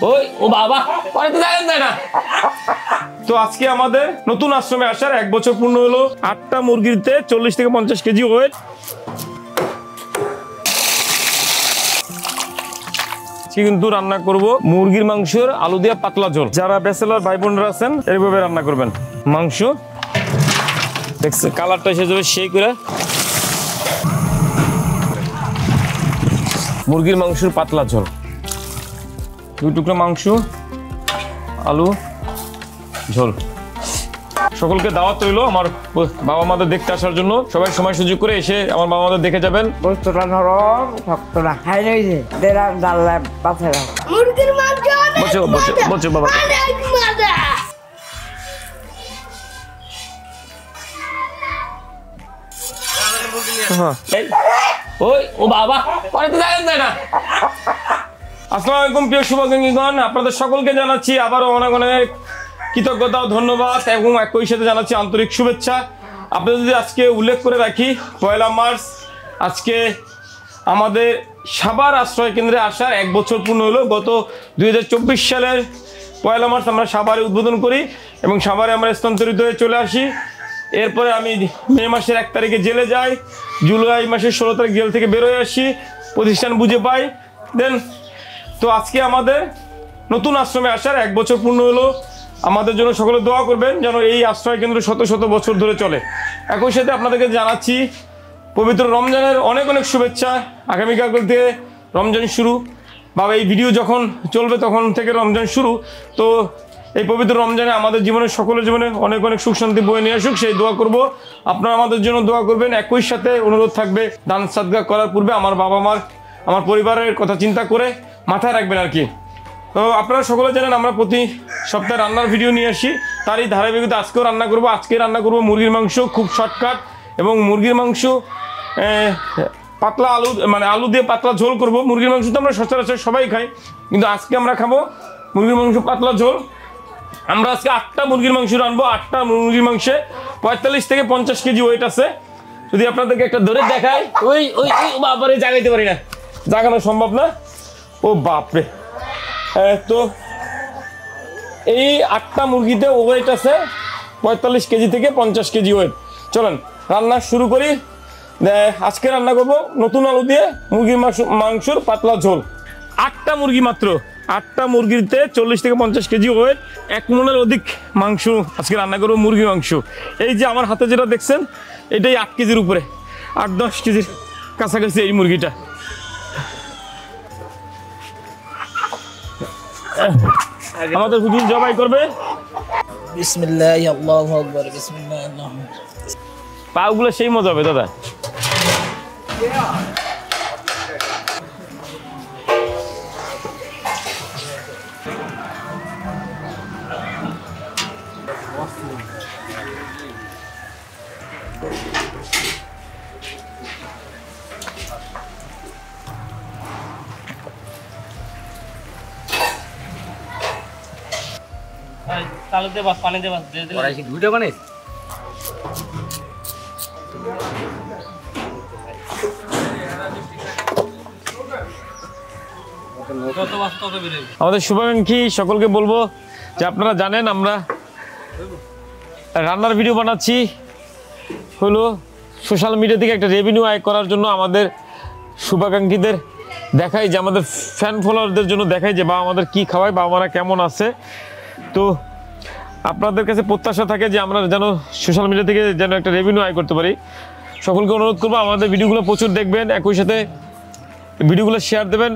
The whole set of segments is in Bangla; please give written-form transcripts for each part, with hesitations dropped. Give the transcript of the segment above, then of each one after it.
ওই ও বাবা পরে তো জানেন না। তো আজকে আমাদের নতুন আশ্রমে আসার 1 বছর পূর্ণ হলো। 8টা মুরগিতে 40 থেকে 50 কেজি ওয়েট। কিন্তু রান্না করব মুরগির মাংসের আলু দিয়ে পাতলা ঝোল। যারা ব্যাচেলর ভাই বোনরা আছেন এইভাবে রান্না করবেন। মাংস দেখছে কালারটা এসে যাবে সেই করে। মুরগির মাংসের পাতলা ঝোল, 2 টুকরো মাংস, আলু, ঝোল। সকলকে দাওয়াত রইল আমার বাবা মাদের দেখতে আসার জন্য। সবাই সময় সুযোগ করে এসে আমার বাবা মাদের দেখে যাবেন। বস্তুটা নরম, শক্তটা খাই রয়েছে। দেরাম ডাল্লা পাথে রাখ। মুরগির মাংস বলছো বাবা। অনেক মজা। ওই ও বাবা পরে তো জানেন না। আসসালামু আলাইকুম প্রিয় শুভাকাঙ্ক্ষীগণ, আপনাদের সকলকে জানাচ্ছি আবারও অনেক অনেক কৃতজ্ঞতা ও ধন্যবাদ এবং একই সাথে জানাচ্ছি আন্তরিক শুভেচ্ছা। আপনাদের যদি আজকে উল্লেখ করে রাখি, 1 মার্চ আজকে আমাদের সাভার আশ্রয় কেন্দ্রে আসার 1 বছর পূর্ণ হলো। গত 2024 সালের 1 মার্চ আমরা সাভারে উদ্বোধন করি এবং সাভারে আমরা স্থানান্তরিত হয়ে চলে আসি। এরপরে আমি মে মাসের 1 তারিখে জেলে যাই, জুলাই মাসের 16 তারিখ জেল থেকে বেরোয় আসি, প্রতিষ্ঠান বুঝে পাই। দেন তো আজকে আমাদের নতুন আশ্রমে আসার 1 বছর পূর্ণ হলো। আমাদের জন্য সকলে দোয়া করবেন যেন এই আশ্রয় কেন্দ্র শত শত বছর ধরে চলে। একই সাথে আপনাদেরকে জানাচ্ছি পবিত্র রমজানের অনেক অনেক শুভেচ্ছা। আগামীকাল থেকে রমজান শুরু, বা এই ভিডিও যখন চলবে তখন থেকে রমজান শুরু। তো এই পবিত্র রমজানে আমাদের জীবনে সকলের জীবনে অনেক অনেক সুখ শান্তি বয়ে নিয়ে আসুক, সেই দোয়া করব। আপনারা আমাদের জন্য দোয়া করবেন। একই সাথে অনুরোধ থাকবে দান সাদকা করার পূর্বে আমার বাবা মার, আমার পরিবারের কথা চিন্তা করে মাথায় রাখবেন আর কি। তো আপনারা সকলে জানেন আমরা প্রতি সপ্তাহে রান্নার ভিডিও নিয়ে আসি, তারই ধারাবাহিকতা আজকেও রান্না করব। আজকে রান্না করব মুরগির মাংস, খুব শর্টকাট, এবং মুরগির মাংস পাতলা আলু, মানে আলু দিয়ে পাতলা ঝোল করব। মুরগির মাংস তো আমরা সচরাচর সবাই খাই, কিন্তু আজকে আমরা খাবো মুরগির মাংস পাতলা ঝোল। আমরা আজকে 8টা মুরগির মাংস রানবো। 8টা মুরগির মাংসে 45 থেকে 50 কেজি ওয়েট আছে। যদি আপনাদেরকে একটা ধরে দেখায়, ওই ওই বাবারে জাগাইতে পারি না, জাগানো সম্ভব না। ও বাপরে। তো এই 8টা মুরগিতে ওয়েট আছে 45 কেজি থেকে 50 কেজি ওয়েট। চলেন রান্না শুরু করি। আজকে রান্না করবো নতুন আলু দিয়ে মুরগির মাংসর পাতলা ঝোল। 8টা মুরগি মাত্র, 8টা মুরগিতে 40 থেকে 50 কেজি ওয়েট, 1 মণের অধিক মাংস আজকে রান্না করবো মুরগির মাংস। এই যে আমার হাতে যেটা দেখছেন এটাই 8 কেজির উপরে, 8-10 কেজির কাছাকাছি এই মুরগিটা। আমাদের হুজুর জবাই করবে। বিসমিল্লাহ, আল্লাহু আকবার, বিসমিল্লাহ, আল্লাহু আকবার। পাগুলো সেই মজা হবে দাদা। চালু দে বাস, পানি দে বাস, দে দে। ওরাই কি দুইটা বানাইছ? যত বাস তত বের হবে। আমাদের শুভাকাঙ্ক্ষী সকলকে বলবো যে আপনারা জানেন আমরা রান্নার ভিডিও বানাচ্ছি হলো সোশ্যাল মিডিয়া থেকে একটা রেভিনিউ আয় করার জন্য। আমাদের শুভাকাঙ্ক্ষীদের দেখাই যে, আমাদের ফ্যান ফলোয়ারদের জন্য দেখাই যে বাবা আমাদের কী খাওয়ায়, বাবা মারা কেমন আছে। তো আপনাদের কাছে প্রত্যাশা থাকে যে আমরা যেন সোশ্যাল মিডিয়া থেকে যেন একটা রেভিনিউ আয় করতে পারি। সকলকে অনুরোধ করবো আমাদের ভিডিওগুলো প্রচুর দেখবেন, একই সাথে ভিডিওগুলো শেয়ার দেবেন।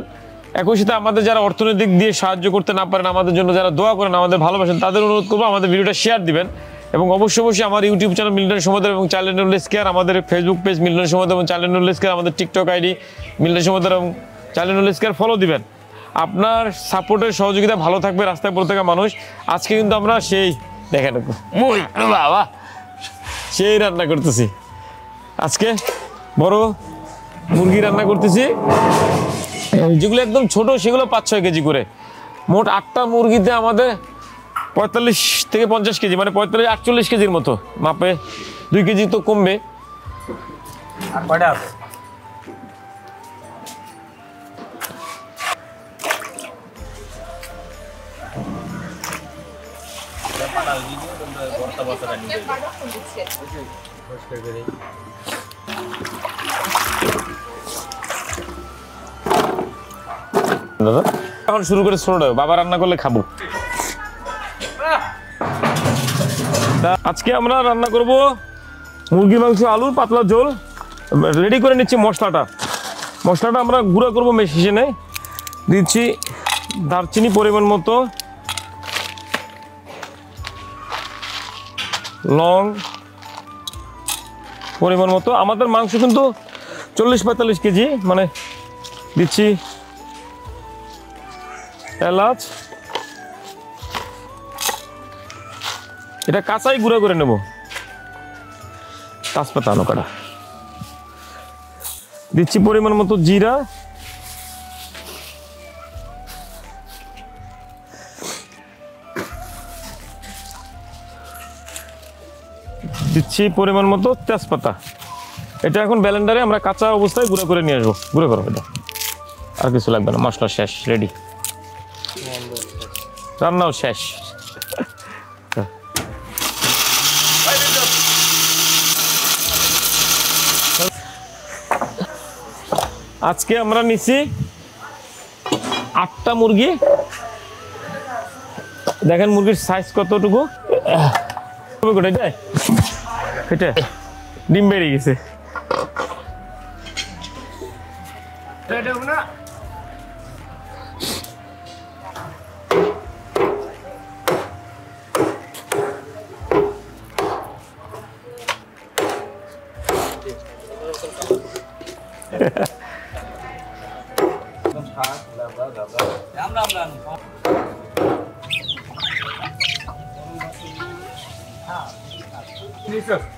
একই সাথে আমাদের যারা অর্থনৈতিক দিয়ে সাহায্য করতে না পারেন, আমাদের জন্য যারা দোয়া করেন, আমাদের ভালোবাসেন, তাদের অনুরোধ করবো আমাদের ভিডিওটা শেয়ার দিবেন। এবং অবশ্যই আমার ইউটিউব চ্যানেল মিল্টন সমাদর এবং চাইল্ড নলেজ কেয়ার, আমাদের ফেসবুক পেজ মিল্টন সমাদর এবং চাইল্ড নলেজ কেয়ার, আমাদের টিকটক আইডি মিল্টন সমাদর এবং চাইল্ড নলেজ কেয়ার ফলো দিবেন। আপনার সাপোর্টের সহযোগিতা ভালো থাকবে রাস্তায় পড়ে থাকা মানুষ। আজকে কিন্তু আমরা সেই দেখেন বাবা সেই রান্না করতেছি। আজকে বড় মুরগি রান্না করতেছি, যেগুলো একদম ছোট সেগুলো 5-6 কেজি করে। মোট 8টা মুরগিতে আমাদের 45 থেকে 50 কেজি, মানে 45-48 কেজির মতো মাপে। 2 কেজি তো কমবে। আর কয়টা আছে? দাদা এখন শুরু করে ছোট বাবা রান্না করলে খাবো। আজকে আমরা রান্না করব মুরগির মাংস আলুর পাতলা ঝোল। রেডি করে নিচ্ছি মশলাটা আমরা গুঁড়া করবো মেশিনে। দিচ্ছি দারচিনি পরিমাণ মতো, লং পরিমাণ মতো। আমাদের মাংস কিন্তু 40-45 কেজি, মানে দিচ্ছি এলাচ, এটা কাঁচাই গুঁড়া করে নেব। তেজপাতা নৌকাটা দিচ্ছি পরিমাণ মতো, জিরা, দিচ্ছি পরিমাণ মতো তেজপাতা। এটা এখন ব্লেন্ডারে আমরা কাঁচা অবস্থায় গুঁড়ো করে নিয়ে আসবো। গুঁড়ো করো এটা, আর কিছু লাগবে না। মশলা শেষ, রেডি, রান্নাও শেষ। আজকে আমরা নিছি 8টা মুরগি। দেখেন মুরগির সাইজ কতটুকু, এটা ডিম বেরিয়ে গেছে।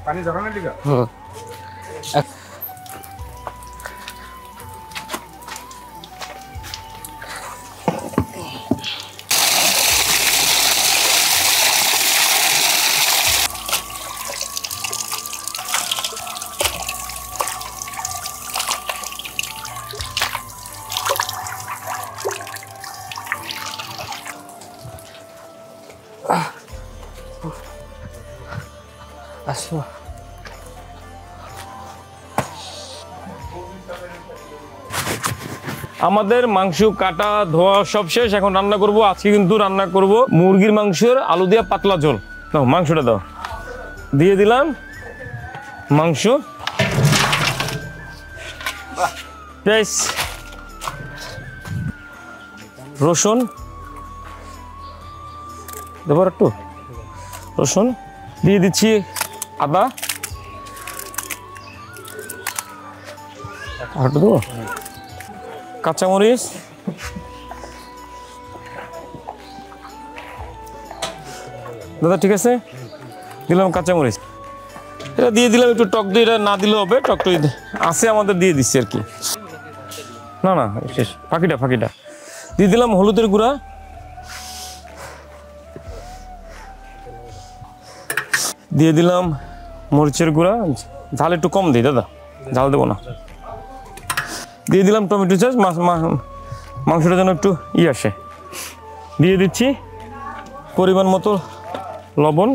পানি ঝরানোর দিকে আসো। আমাদের মাংস কাটা ধোয়া সব শেষ, এখন রান্না করব। আজকে কিন্তু রান্না করব মুরগির মাংসের আলু দিয়া পাতলা ঝোল। দাও মাংসটা দাও, দিয়ে দিলাম মাংস, পেঁয়াজ, রসুন দেবো, একটু রসুন দিয়ে দিচ্ছি, আদা আর একটু দেবো, কাঁচামরিচ, দাদা ঠিক আছে, দিলাম কাঁচামরিচ। এটা দিয়ে দিলাম, একটু টক দই, এটা না দিলেও হবে, টক দই আছে আমাদের, দিয়ে দিচ্ছি আর কি। না না শেষ, ফাঁকিটা দিয়ে দিলাম হলুদের গুঁড়া, দিয়ে দিলাম মরিচের গুঁড়া, ঝাল একটু কম দিই দাদা, ঝাল দেবো না। দিয়ে দিলাম টমেটো চাষ, মাংসটা যেন একটু আসে। দিয়ে দিচ্ছি পরিমাণ মতো লবণ,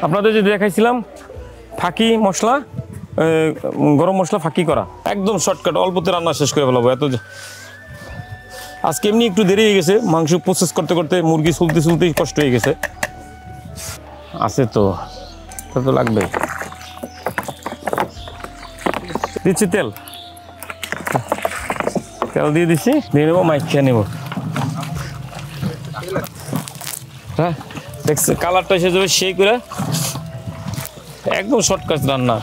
আপনাদের যে দেখাইছিলাম ফাঁকি মশলা, গরম মশলা ফাঁকি করা, একদম শর্টকাট, অল্পতে রান্না শেষ করে ফেলাবো। এত আজকে এমনি একটু দেরি হয়ে গেছে, মাংস প্রসেস করতে করতে মুরগি চুলতে কষ্ট হয়ে গেছে। আছে তো লাগবে। দিচ্ছি তেল দিয়ে দিচ্ছি, দিয়ে নেবো, মাইক খেয়ে নেবো। হ্যাঁ দেখছি কালারটা এসে যাবে সেই করে, একদম শর্টকাট রান্না।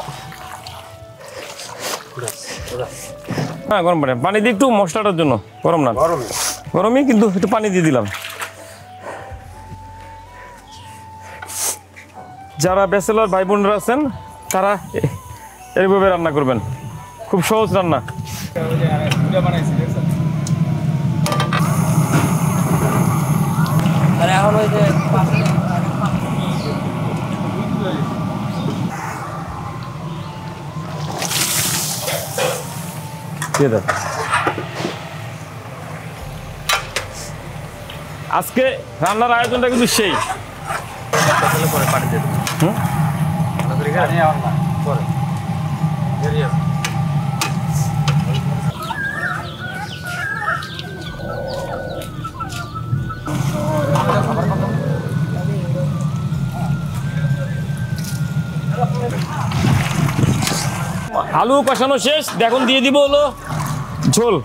হ্যাঁ গরম পানি দিয়ে একটু মশলাটার জন্য, গরম না গরমই, কিন্তু একটু পানি দিয়ে দিলাম। যারা ব্যাচেলর ভাই বোনরা আছেন তারা এইভাবে রান্না করবেন, খুব সহজ রান্না। এখন ওই যে দিয়ে দেন। আজকে রান্নার আয়োজনটা কিন্তু সেই আলু কষানো শেষ, এখন দিয়ে দিব হলো ঝোল।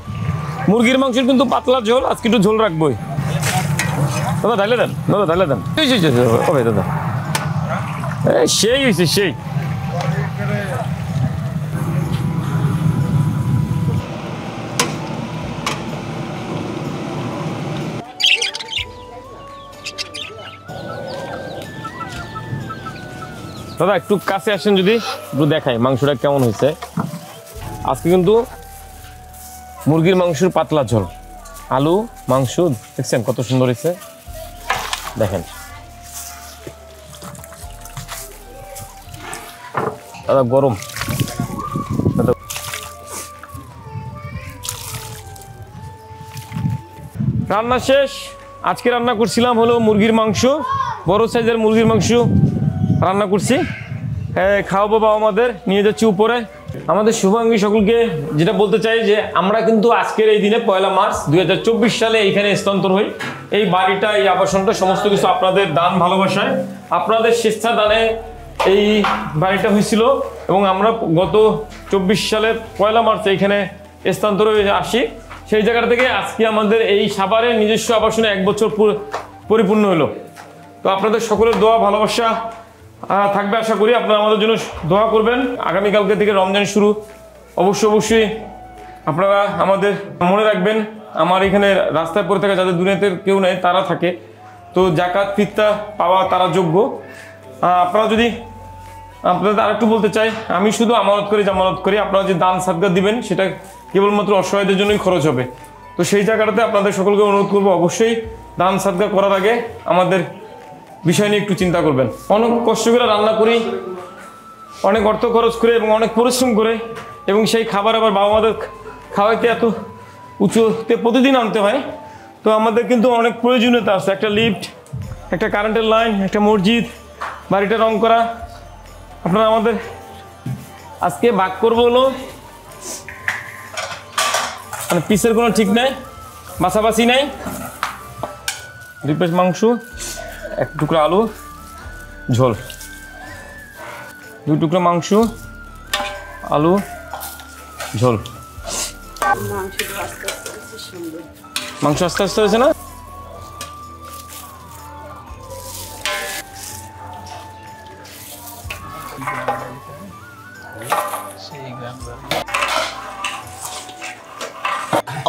মুরগির মাংসের কিন্তু পাতলা ঝোল, আজকে একটু ঝোল রাখবোই। দাদা ঢালে দেন, দাদা ঢালে দেন। ও ভাই দাদা সেই হয়েছে সেই। দাদা একটু কাছে আসেন, যদি একটু দেখাই মাংসটা কেমন হয়েছে। আজকে কিন্তু মুরগির মাংসের পাতলা ঝোল, আলু মাংস দেখছেন কত সুন্দর হয়েছে, দেখেন। দাদা গরম, রান্না শেষ। আজকে রান্না করছিলাম হলো মুরগির মাংস, বড় সাইজের মুরগির মাংস রান্না করছি। খাওয়াবো বাবা আমাদের, নিয়ে যাচ্ছি উপরে। আমাদের শুভাঙ্গী সকলকে যেটা বলতে চাই যে আমরা কিন্তু আজকের এই দিনে 1 মার্চ 2024 সালে এইখানে স্থানান্তর হই। এই বাড়িটা, এই আবাসনটা সমস্ত কিছু আপনাদের দান ভালোবাসায়, আপনাদের স্বেচ্ছা দানে এই বাড়িটা হয়েছিল। এবং আমরা গত 24 সালের 1 মার্চ এইখানে স্থানান্তর হয়ে আসি। সেই জায়গা থেকে আজকে আমাদের এই সাভারের নিজস্ব আবাসনে 1 বছর পরিপূর্ণ হলো। তো আপনাদের সকলের দোয়া ভালোবাসা থাকবে আশা করি। আপনারা আমাদের জন্য দোয়া করবেন। আগামীকালকে থেকে রমজান শুরু, অবশ্যই আপনারা আমাদের মনে রাখবেন। আমার এখানে রাস্তায় পড়ে থাকা যাদের দুনিয়াতে কেউ নেই তারা থাকে, তো জাকাত ফিতরা পাওয়া তারা যোগ্য। আপনারা যদি, আপনাদের আরেকটু বলতে চাই, আমি শুধু আমানত করি। আপনারা যে দান সাদকা দিবেন সেটা কেবলমাত্র অসহায়দের জন্যই খরচ হবে। তো সেই জায়গাটাতে আপনাদের সকলকে অনুরোধ করবো, অবশ্যই দান সাদকা করার আগে আমাদের বিষয় নিয়ে একটু চিন্তা করবেন। অনেক কষ্ট করে রান্না করি, অনেক অর্থ খরচ করে এবং অনেক পরিশ্রম করে, এবং সেই খাবার আবার বাবা মাদের খাওয়াইতে এত উঁচুতে প্রতিদিন আনতে হয়। তো আমাদের কিন্তু অনেক প্রয়োজনীয়তা আছে, একটা লিফট, একটা কারেন্টের লাইন, একটা মসজিদ, বাড়িটা রং করা। আপনারা আমাদের আজকে ভাগ করবো হলো, মানে পিসের কোনো ঠিক নাই, বাছাবাছি নাই। 2 পিস মাংস, 1 টুকরা আলু ঝোল, 2 টুকরা মাংস আলু ঝোল। মাংস আস্তে আস্তে হয়েছে না?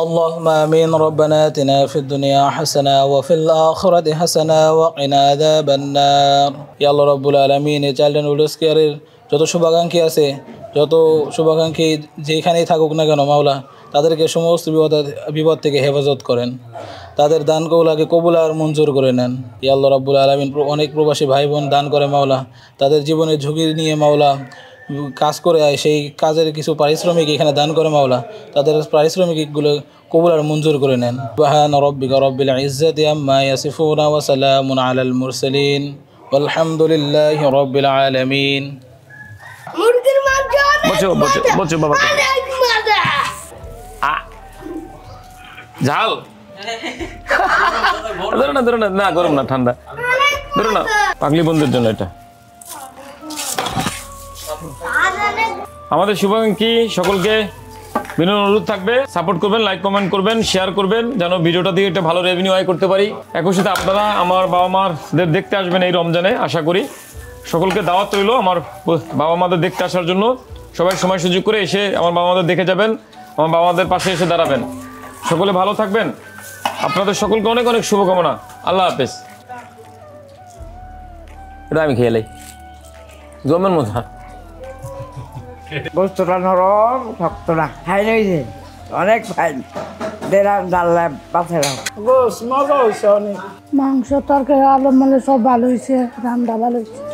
اللهم آمين. ربنا آتنا في الدنيا حسنة وفي الآخرة حسنة وقنا عذاب النار. يا الله رب العالمين, চাইল্ড উইডোজ কেয়ারের যত শুভাকাঙ্ক্ষী আছে, যত শুভাকাঙ্ক্ষী যেখানেই থাকুক না কেন মাওলা, তাদেরকে সমস্ত বিপদ থেকে হেফাজত করেন। তাদের দান কবুলাকে কবুল আর মঞ্জুর করে নেন। ইয়া আল্লাহ রাব্বুল আলামিন, অনেক প্রবাসী ভাই বোন দান করে মাওলা, তাদের জীবনের ঝুঁকি নিয়ে মাওলা কাজ করে আয়, সেই কাজের কিছু পারিশ্রমিক এখানে দান করে মাওলা, তাদের পারিশ্রমিকগুলো কবুল আর মঞ্জুর করে নেন। সুবহান রাব্বিকা রাব্বিল ইজ্জাতি আম্মা ইয়াসিফুনা ওয়া সালামুন আলাল মুরসালিন ওয়ালহামদুলিল্লাহি রাব্বিল আলামিন। মুরগির মাংস বলছো বাবা, অনেক মজা। ঝাল ধরো না, না গরম না, ঠান্ডা ধরো না, পাগলি বন্ধুর জন্য এটা। আমাদের শুভাকাঙ্ক্ষী সকলকে বিনম্র অনুরোধ থাকবে, সাপোর্ট করবেন, লাইক কমেন্ট করবেন, শেয়ার করবেন, যেন ভিডিওটা দিয়ে একটা ভালো রেভিনিউ আয় করতে পারি। একই সাথে আপনারা আমার বাবা মাদের দেখতে আসবেন এই রমজানে, আশা করি। সকলকে দাওয়াত রইল আমার বাবা মাদের দেখতে আসার জন্য। সবাই সময় সুযোগ করে এসে আমার বাবা মাদের দেখে যাবেন, আমার বাবা মাদের পাশে এসে দাঁড়াবেন। সকলে ভালো থাকবেন। আপনাদের সকলকে অনেক অনেক শুভকামনা। আল্লাহ হাফেজ। এটা আমি খেয়ে লাই জমের মতো। গোস্তটা নরম, শক্তটা ফাইন হয়েছে, অনেক ফাইন। দেরাম ডাল্লা পাথর মাংস তরকারি আলু মানে সব ভালো হয়েছে, রান্না ভালো হয়েছে।